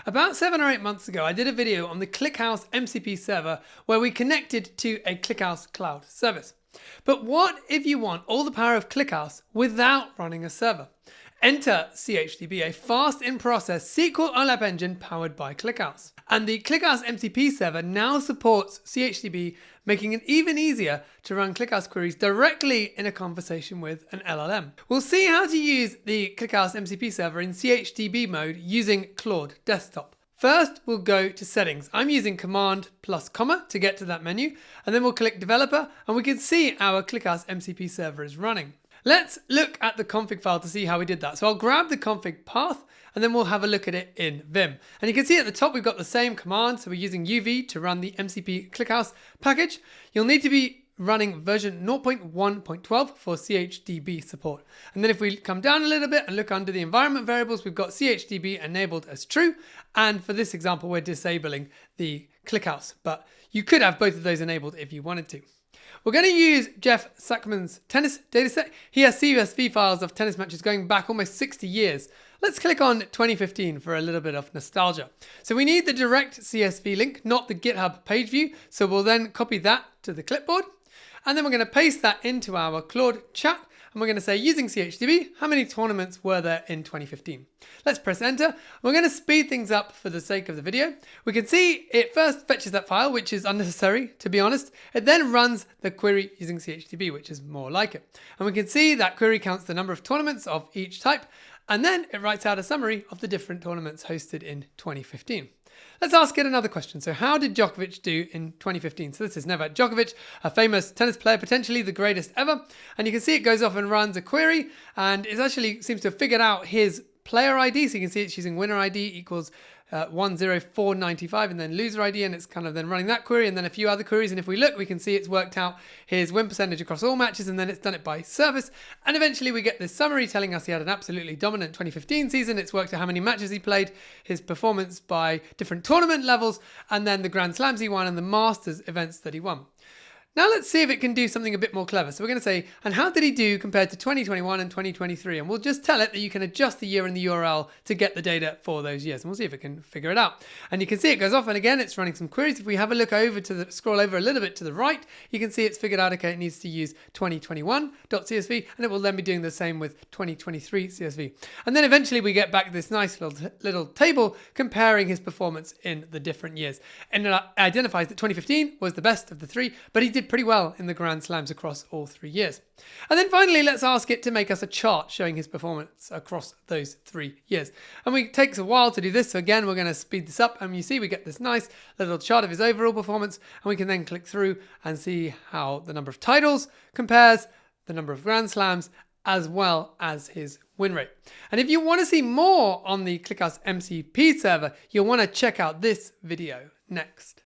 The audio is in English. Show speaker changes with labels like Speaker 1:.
Speaker 1: About 7 or 8 months ago, I did a video on the ClickHouse MCP server where we connected to a ClickHouse cloud service. But what if you want all the power of ClickHouse without running a server? Enter chDB, a fast in-process SQL OLAP engine powered by ClickHouse. And the ClickHouse MCP server now supports chDB, making it even easier to run ClickHouse queries directly in a conversation with an LLM. We'll see how to use the ClickHouse MCP server in chDB mode using Claude Desktop. First, we'll go to settings. I'm using Command plus comma to get to that menu, and then we'll click developer, and we can see our ClickHouse MCP server is running. Let's look at the config file to see how we did that. So I'll grab the config path and then we'll have a look at it in Vim. And you can see at the top we've got the same command. So we're using UV to run the MCP ClickHouse package. You'll need to be running version 0.1.12 for chDB support. And then if we come down a little bit and look under the environment variables, we've got chDB enabled as true. And for this example, we're disabling the ClickHouse, but you could have both of those enabled if you wanted to. We're going to use Jeff Sackman's tennis dataset. He has CSV files of tennis matches going back almost 60 years. Let's click on 2015 for a little bit of nostalgia. So we need the direct CSV link, not the GitHub page view. So we'll then copy that to the clipboard. And then we're going to paste that into our Claude chat. And we're going to say, using chDB, how many tournaments were there in 2015? Let's press enter. We're going to speed things up for the sake of the video. We can see it first fetches that file, which is unnecessary, to be honest. It then runs the query using chDB, which is more like it. And we can see that query counts the number of tournaments of each type. And then it writes out a summary of the different tournaments hosted in 2015. Let's ask it another question. So how did Djokovic do in 2015? So this is Novak Djokovic, a famous tennis player, potentially the greatest ever. And you can see it goes off and runs a query, and it actually seems to have figured out his player ID. So you can see it's using winner ID equals 10495 and then loser ID, and it's kind of then running that query and then a few other queries. And if we look, we can see it's worked out his win percentage across all matches, and then it's done it by service. And eventually we get this summary telling us he had an absolutely dominant 2015 season. It's worked out how many matches he played, his performance by different tournament levels, and then the Grand Slams he won and the Masters events that he won. Now let's see if it can do something a bit more clever. So we're going to say, and how did he do compared to 2021 and 2023? And we'll just tell it that you can adjust the year in the URL to get the data for those years. And we'll see if it can figure it out. And you can see it goes off, and again, it's running some queries. If we have a look over to scroll over a little bit to the right, you can see it's figured out, okay, it needs to use 2021.csv, and it will then be doing the same with 2023 CSV. And then eventually we get back this nice little table comparing his performance in the different years. And it identifies that 2015 was the best of the three, but he did pretty well in the Grand Slams across all 3 years. And then finally, let's ask it to make us a chart showing his performance across those 3 years. And it takes a while to do this. So again, we're going to speed this up. And you see we get this nice little chart of his overall performance. And we can then click through and see how the number of titles compares, the number of Grand Slams, as well as his win rate. And if you want to see more on the ClickHouse MCP server, you'll want to check out this video next.